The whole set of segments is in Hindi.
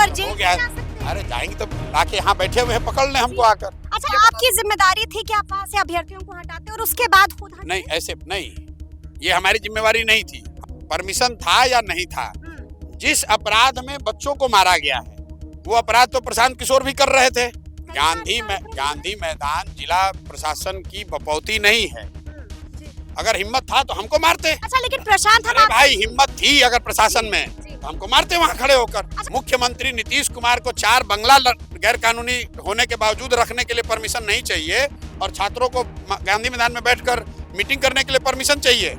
पर जेल हो गया। जा सकते हैं। अरे जाएंगे तो लाके यहाँ बैठे हुए हैं, पकड़ लें हमको आकर। अच्छा, आपकी जिम्मेदारी थी कि आप वहाँ से अभ्यर्थियों को हटाते और उसके बाद खुद हटे? नहीं, ऐसे नहीं, ये हमारी जिम्मेवारी नहीं थी। परमिशन था या नहीं था, जिस अपराध में बच्चों को मारा गया है वो अपराध तो प्रशांत किशोर भी कर रहे थे। गांधी मैदान जिला प्रशासन की बपौती नहीं है। अगर हिम्मत था तो हमको मारते। अच्छा, लेकिन प्रशांत अरे भाई, हिम्मत थी अगर प्रशासन में तो हमको मारते वहाँ खड़े होकर। मुख्यमंत्री नीतीश कुमार को 4 बंगला गैर कानूनी होने के बावजूद रखने के लिए परमिशन नहीं चाहिए और छात्रों को गांधी मैदान में बैठकर मीटिंग करने के लिए परमिशन चाहिए।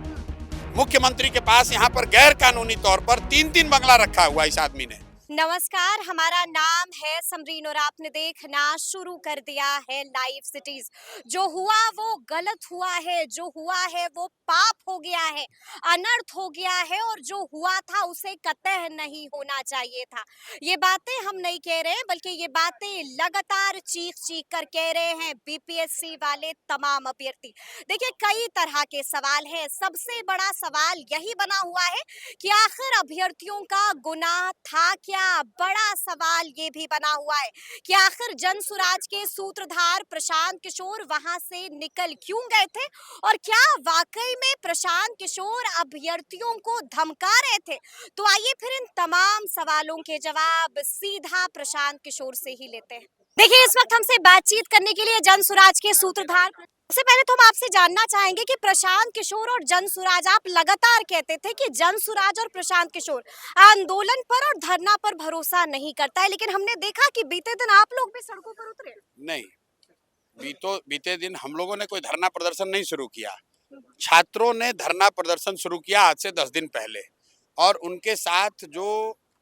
मुख्यमंत्री के पास यहाँ पर गैर कानूनी तौर पर 3-3 बंगला रखा हुआ इस आदमी ने। नमस्कार, हमारा नाम है समरीन और आपने देखना शुरू कर दिया है लाइव सिटीज। जो हुआ वो गलत हुआ है, जो हुआ है वो पाप हो गया है, अनर्थ हो गया है और जो हुआ था उसे कतई नहीं होना चाहिए था। ये बातें हम नहीं कह रहे, बल्कि ये बातें लगातार चीख चीख कर कह रहे हैं बीपीएससी वाले तमाम अभ्यर्थी। देखिए, कई तरह के सवाल है। सबसे बड़ा सवाल यही बना हुआ है कि आखिर अभ्यर्थियों का गुनाह था क्या। बड़ा सवाल ये भी बना हुआ है कि आखिर जन सुराज के सूत्रधार प्रशांत किशोर वहां से निकल क्यों गए थे और क्या वाकई में प्रशांत किशोर अभ्यर्थियों को धमका रहे थे। तो आइए फिर इन तमाम सवालों के जवाब सीधा प्रशांत किशोर से ही लेते हैं। देखिए, इस वक्त हमसे बातचीत करने के लिए जन सुराज के सूत्रधार, सबसे पहले तो हम आपसे जानना चाहेंगे कि प्रशांत किशोर और जन सुराज, आप लगातार कहते थे कि जन सुराज और प्रशांत किशोर आंदोलन पर और धरना पर भरोसा नहीं करता है, लेकिन हमने देखा कि बीते दिन आप लोग भी सड़कों पर उतरे। नहीं, बीते दिन हम लोगों ने कोई धरना प्रदर्शन नहीं शुरू किया। छात्रों ने धरना प्रदर्शन शुरू किया आज से 10 दिन पहले और उनके साथ जो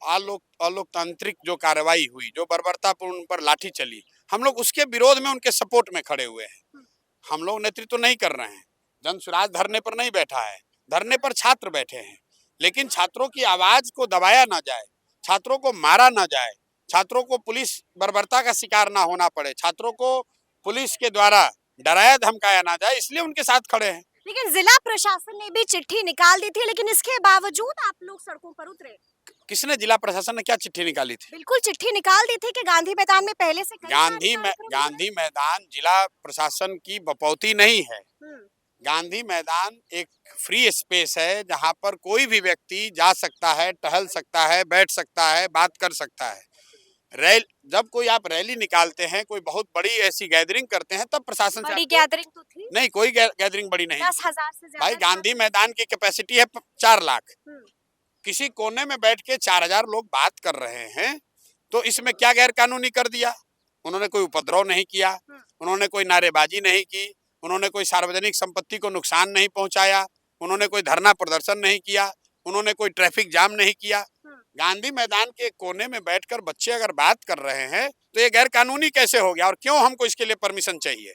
अलोकतांत्रिक जो कार्रवाई हुई, जो बर्बरतापूर्ण उन पर लाठी चली, हम लोग उसके विरोध में उनके सपोर्ट में खड़े हुए हैं। हम लोग नेतृत्व नहीं कर रहे हैं। जन सुराज धरने पर नहीं बैठा है, धरने पर छात्र बैठे हैं। लेकिन छात्रों की आवाज को दबाया ना जाए, छात्रों को मारा ना जाए, छात्रों को पुलिस बर्बरता का शिकार ना होना पड़े, छात्रों को पुलिस के द्वारा डराया धमकाया ना जाए, इसलिए उनके साथ खड़े हैं। लेकिन जिला प्रशासन ने भी चिट्ठी निकाल दी थी, लेकिन इसके बावजूद आप लोग सड़कों पर उतरे। किसने, जिला प्रशासन ने क्या चिट्ठी निकाली थी? बिल्कुल चिट्ठी निकाल दी थी कि गांधी मैदान में पहले से गांधी मैदान जिला प्रशासन की बपौती नहीं है। गांधी मैदान एक फ्री स्पेस है जहां पर कोई भी व्यक्ति जा सकता है, टहल सकता है, बैठ सकता है, बात कर सकता है। जब कोई आप रैली निकालते हैं, कोई बहुत बड़ी ऐसी गैदरिंग करते हैं, तब प्रशासन बड़ी गैदरिंग तो थी नहीं, कोई गैदरिंग बड़ी नहीं। 10,000 से ज्यादा। भाई, गांधी मैदान की कैपेसिटी है 4 लाख। किसी कोने में बैठ के 4,000 लोग बात कर रहे हैं, तो इसमें क्या गैर कानूनी कर दिया? उन्होंने कोई उपद्रव नहीं किया, उन्होंने कोई नारेबाजी नहीं की, उन्होंने कोई सार्वजनिक संपत्ति को नुकसान नहीं पहुंचाया, उन्होंने कोई धरना प्रदर्शन नहीं किया, उन्होंने कोई ट्रैफिक जाम नहीं किया। गांधी मैदान के कोने में बैठकर बच्चे अगर बात कर रहे हैं तो ये गैर कानूनी कैसे हो गया और क्यों हमको इसके लिए परमिशन चाहिए?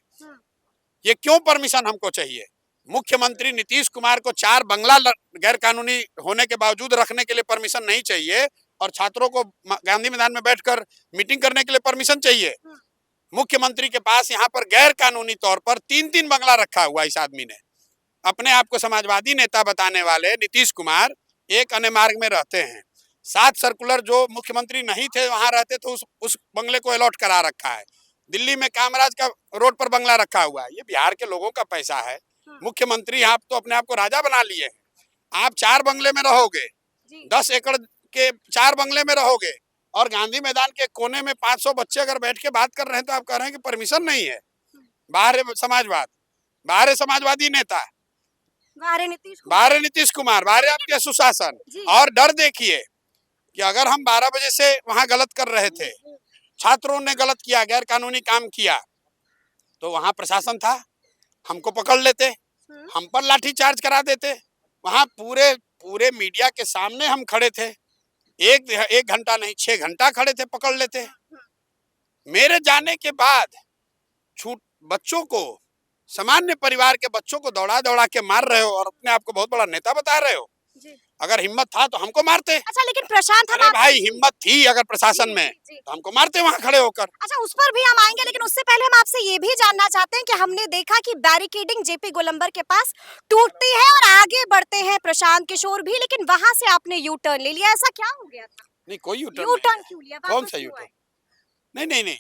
ये क्यों परमिशन हमको चाहिए? मुख्यमंत्री नीतीश कुमार को 4 बंगला गैर कानूनी होने के बावजूद रखने के लिए परमिशन नहीं चाहिए और छात्रों को गांधी मैदान में बैठकर मीटिंग करने के लिए परमिशन चाहिए। मुख्यमंत्री के पास यहाँ पर गैर कानूनी तौर पर 3-3 बंगला रखा हुआ इस आदमी ने। अपने आप को समाजवादी नेता बताने वाले नीतीश कुमार एक अन्य मार्ग में रहते हैं। 7 सर्कुलर जो मुख्यमंत्री नहीं थे वहां रहते तो उस बंगले को अलॉट करा रखा है। दिल्ली में कामराज का रोड पर बंगला रखा हुआ है। ये बिहार के लोगों का पैसा है। मुख्यमंत्री आप तो अपने आप को राजा बना लिए हैं। आप 4 बंगले में रहोगे, 10 एकड़ के 4 बंगले में रहोगे और गांधी मैदान के कोने में 500 बच्चे अगर बैठ के बात कर रहे हैं तो आप कह रहे हैं कि परमिशन नहीं है। बाहर समाजवाद, बाहर समाजवादी नेता, बाहर नीतीश कुमार, बाहर आपके सुशासन। और डर देखिए कि अगर हम 12 बजे से वहां गलत कर रहे थे, छात्रों ने गलत किया, गैर कानूनी काम किया, तो वहां प्रशासन था, हमको पकड़ लेते, हम पर लाठी चार्ज करा देते। वहां पूरे मीडिया के सामने हम खड़े थे, एक घंटा नहीं 6 घंटा खड़े थे, पकड़ लेते। मेरे जाने के बाद बच्चों को, सामान्य परिवार के बच्चों को दौड़ा दौड़ा के मार रहे हो और अपने आप को बहुत बड़ा नेता बता रहे हो। अगर हिम्मत था तो हमको मारते। अच्छा, लेकिन प्रशांत, अरे भाई, हिम्मत थी अगर प्रशासन में तो हमको मारते वहां खड़े होकर। अच्छा, उस पर भी हम आएंगे, लेकिन उससे पहले हम आपसे ये भी जानना चाहते हैं कि हमने देखा कि बैरिकेडिंग जेपी गोलंबर के पास टूटती है और आगे बढ़ते हैं प्रशांत किशोर भी, लेकिन वहां से आपने यू टर्न ले लिया, ऐसा क्या हो गया था? नहीं, कोई यू यूटर्न नहीं टर्न है। क्यों लिया, कौन वापस सा क्यों यूटर्न? आए? नहीं, नहीं, नहीं।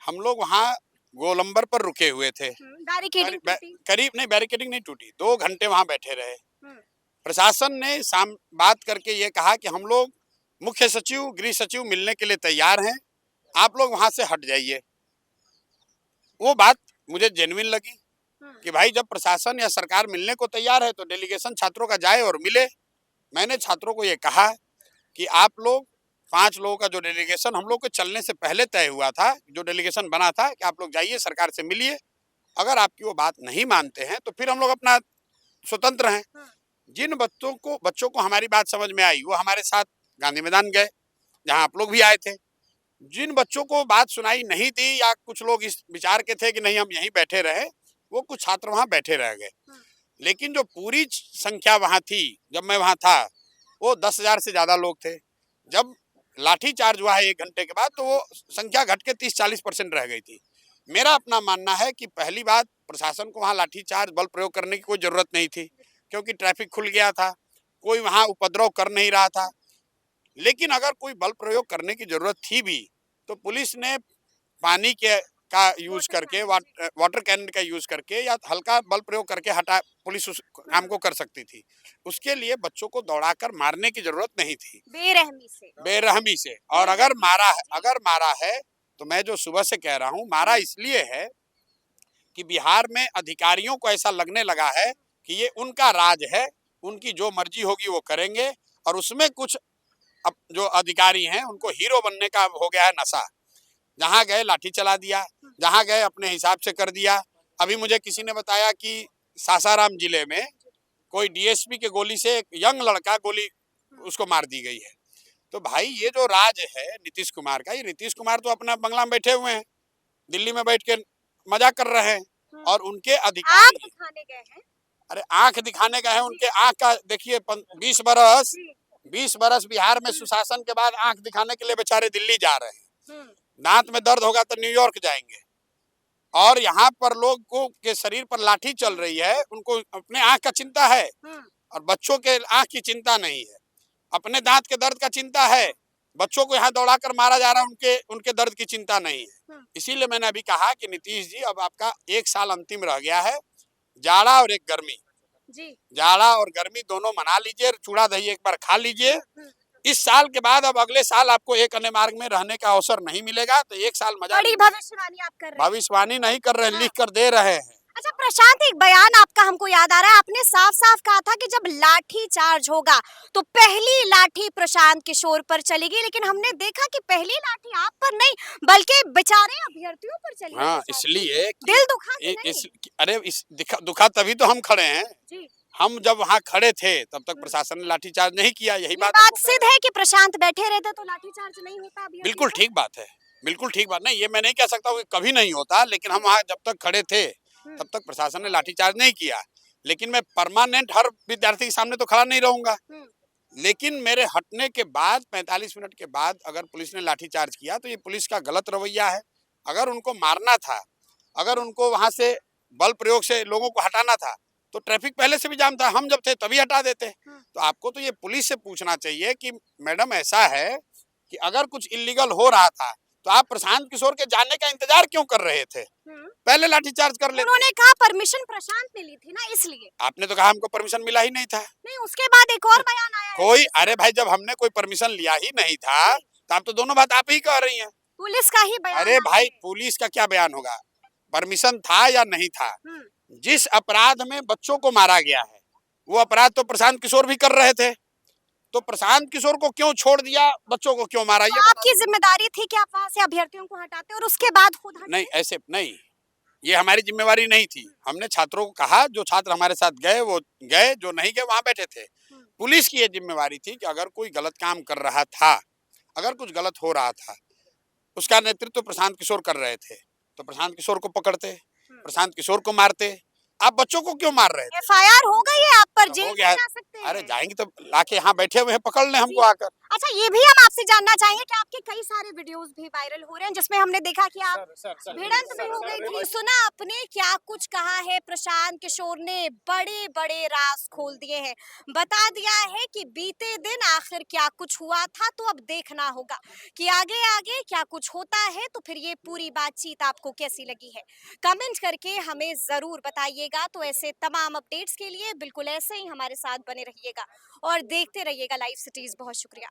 हम लोग वहाँ गोलंबर पर रुके हुए थे। बैरिकेडिंग टूटी। करीब नहीं, बैरिकेडिंग नहीं टूटी, 2 घंटे वहाँ बैठे रहे। हम्म, प्रशासन ने बात करके ये कहा कि हम लोग मुख्य सचिव, गृह सचिव मिलने के लिए तैयार हैं, आप लोग वहाँ से हट जाइए। वो बात मुझे जेन्युइन लगी कि भाई जब प्रशासन या सरकार मिलने को तैयार है तो डेलीगेशन छात्रों का जाए और मिले। मैंने छात्रों को ये कहा कि आप लोग 5 लोगों का जो डेलीगेशन हम लोग के चलने से पहले तय हुआ था, जो डेलीगेशन बना था कि आप लोग जाइए, सरकार से मिलिए, अगर आपकी वो बात नहीं मानते हैं तो फिर हम लोग अपना स्वतंत्र हैं। जिन बच्चों को हमारी बात समझ में आई वो हमारे साथ गांधी मैदान गए, जहां आप लोग भी आए थे। जिन बच्चों को बात सुनाई नहीं दी या कुछ लोग इस विचार के थे कि नहीं हम यहीं बैठे रहे, वो कुछ छात्र वहां बैठे रह गए। लेकिन जो पूरी संख्या वहां थी, जब मैं वहां था, वो 10,000 से ज्यादा लोग थे। जब लाठी चार्ज हुआ है 1 घंटे के बाद तो वो संख्या घट के 30-40% रह गई थी। मेरा अपना मानना है कि पहली बात, प्रशासन को वहां लाठी चार्ज, बल प्रयोग करने की कोई जरूरत नहीं थी, क्योंकि ट्रैफिक खुल गया था, कोई वहां उपद्रव कर नहीं रहा था। लेकिन अगर कोई बल प्रयोग करने की जरूरत थी भी तो पुलिस ने पानी के का यूज करके, वाटर कैनन का यूज करके या हल्का बल प्रयोग करके हटा, पुलिस उस काम को कर सकती थी। उसके लिए बच्चों को दौड़ाकर मारने की जरूरत नहीं थी, बेरहमी से। और अगर मारा है तो मैं जो सुबह से कह रहा हूँ, मारा इसलिए है कि बिहार में अधिकारियों को ऐसा लगने लगा है कि ये उनका राज है, उनकी जो मर्जी होगी वो करेंगे, और उसमें कुछ अब जो अधिकारी हैं उनको हीरो बनने का हो गया है नशा। जहां गए लाठी चला दिया, जहां गए अपने हिसाब से कर दिया। अभी मुझे किसी ने बताया कि सासाराम जिले में कोई डीएसपी के गोली से एक यंग लड़का गोली उसको मार दी गई है। तो भाई ये जो राज है नीतीश कुमार का, ये नीतीश कुमार तो अपना बंगला में बैठे हुए हैं, दिल्ली में बैठ के मजा कर रहे हैं, और उनके आग अधिकारी, दिखाने गए हैं। अरे आंख दिखाने का है, उनके आंख का देखिए। 20 बरस बिहार में सुशासन के बाद आंख दिखाने के लिए बेचारे दिल्ली जा रहे हैं। दांत में दर्द होगा तो न्यूयॉर्क जाएंगे, और यहाँ पर लोगों के शरीर पर लाठी चल रही है, उनको अपने आंख का चिंता है, और बच्चों के आंख की चिंता नहीं है। अपने दांत के दर्द का चिंता है, बच्चों को यहाँ दौड़ाकर मारा जा रहा है, उनके दर्द की चिंता नहीं है। इसीलिए मैंने अभी कहा कि नीतीश जी, अब आपका 1 साल अंतिम रह गया है। जाड़ा और एक गर्मी, जाड़ा और गर्मी दोनों मना लीजिए, चूड़ा दही एक बार खा लीजिए। इस साल के बाद अब अगले साल आपको एक अन्य मार्ग में रहने का अवसर नहीं मिलेगा, तो 1 साल मजा। बड़ी भविष्यवाणी आप कर रहे हैं। भविष्यवाणी नहीं कर रहे हैं, लिख कर दे रहे हैं। अच्छा प्रशांत, एक बयान आपका हमको याद आ रहा है, आपने साफ साफ कहा था कि जब लाठी चार्ज होगा तो पहली लाठी प्रशांत किशोर पर चलेगी, लेकिन हमने देखा कि पहली लाठी आप पर नहीं बल्कि बेचारे अभ्यर्थियों पर चली। हाँ, इसलिए दिल दुखा कि नहीं? अरे दुखा तभी तो हम खड़े हैं जी। हम जब वहाँ खड़े थे तब तक प्रशासन ने लाठीचार्ज नहीं किया। यही बात सिद्ध है कि प्रशांत बैठे रहते तो लाठीचार्ज नहीं होता। बिल्कुल ठीक बात है, बिल्कुल ठीक बात नहीं, ये मैं नहीं कह सकता हूँ कि कभी नहीं होता, लेकिन हम वहाँ जब तक खड़े थे तब तक प्रशासन ने लाठीचार्ज नहीं किया। लेकिन मैं परमानेंट हर विद्यार्थी के सामने तो खड़ा नहीं रहूंगा, लेकिन मेरे हटने के बाद 45 मिनट के बाद अगर पुलिस ने लाठीचार्ज किया तो ये पुलिस का गलत रवैया है। अगर उनको मारना था, अगर उनको वहां से बल प्रयोग से लोगों को हटाना था तो ट्रैफिक पहले से भी जाम था, हम जब थे तभी हटा देते। तो आपको तो ये पुलिस से पूछना चाहिए कि मैडम ऐसा है कि अगर कुछ इलीगल हो रहा था तो आप प्रशांत किशोर के जाने का इंतजार क्यों कर रहे थे, पहले लाठीचार्ज कर लेते। उन्होंने कहा परमिशन प्रशांत ने ली थी ना, इसलिए। आपने तो कहा हमको परमिशन मिला ही नहीं था। नहीं, उसके बाद एक और बयान आया कोई, अरे भाई जब हमने कोई परमिशन लिया ही नहीं था तो आप तो दोनों बात आप ही कह रही हैं। पुलिस का ही बयान। अरे भाई पुलिस का क्या बयान होगा, परमिशन था या नहीं था। जिस अपराध में बच्चों को मारा गया है वो अपराध तो प्रशांत किशोर भी कर रहे थे, तो प्रशांत किशोर को क्यों छोड़ दिया, बच्चों को क्यों मारा? ये आपकी जिम्मेदारी थी कि आप वहां से अभ्यर्थियों को हटाते और उसके बाद खुद हटाते। नहीं, ऐसे नहीं, ये हमारी जिम्मेवारी नहीं थी। हमने छात्रों को कहा, जो छात्र हमारे साथ गए वो गए, जो नहीं गए वहां बैठे थे। पुलिस की ये जिम्मेवारी थी कि अगर कोई गलत काम कर रहा था, अगर कुछ गलत हो रहा था, उसका नेतृत्व प्रशांत किशोर कर रहे थे, तो प्रशांत किशोर को पकड़ते, प्रशांत किशोर को मारते। आप बच्चों को क्यों मार रहे थे? एफआईआर हो गई है आप पर, जेल हो गया, जा सकते हैं। अरे जाएंगे तो लाके यहाँ बैठे हुए हैं, पकड़ लें हमको जी। आकर। अच्छा, ये भी हम आपसे जानना चाहेंगे कि आपके कई सारे वीडियोस भी वायरल हो रहे हैं जिसमें हमने देखा कि आप भिड़ंत भी हो गई थी। सुना आपने क्या कुछ कहा है प्रशांत किशोर ने, बड़े बड़े राज खोल दिए हैं, बता दिया है कि बीते दिन आखिर क्या कुछ हुआ था। तो अब देखना होगा कि आगे आगे क्या कुछ होता है। तो फिर ये पूरी बातचीत आपको कैसी लगी है, कमेंट करके हमें जरूर बताइएगा। तो ऐसे तमाम अपडेट्स के लिए बिल्कुल ऐसे ही हमारे साथ बने रहिएगा और देखते रहिएगा लाइव सिटीज। बहुत शुक्रिया।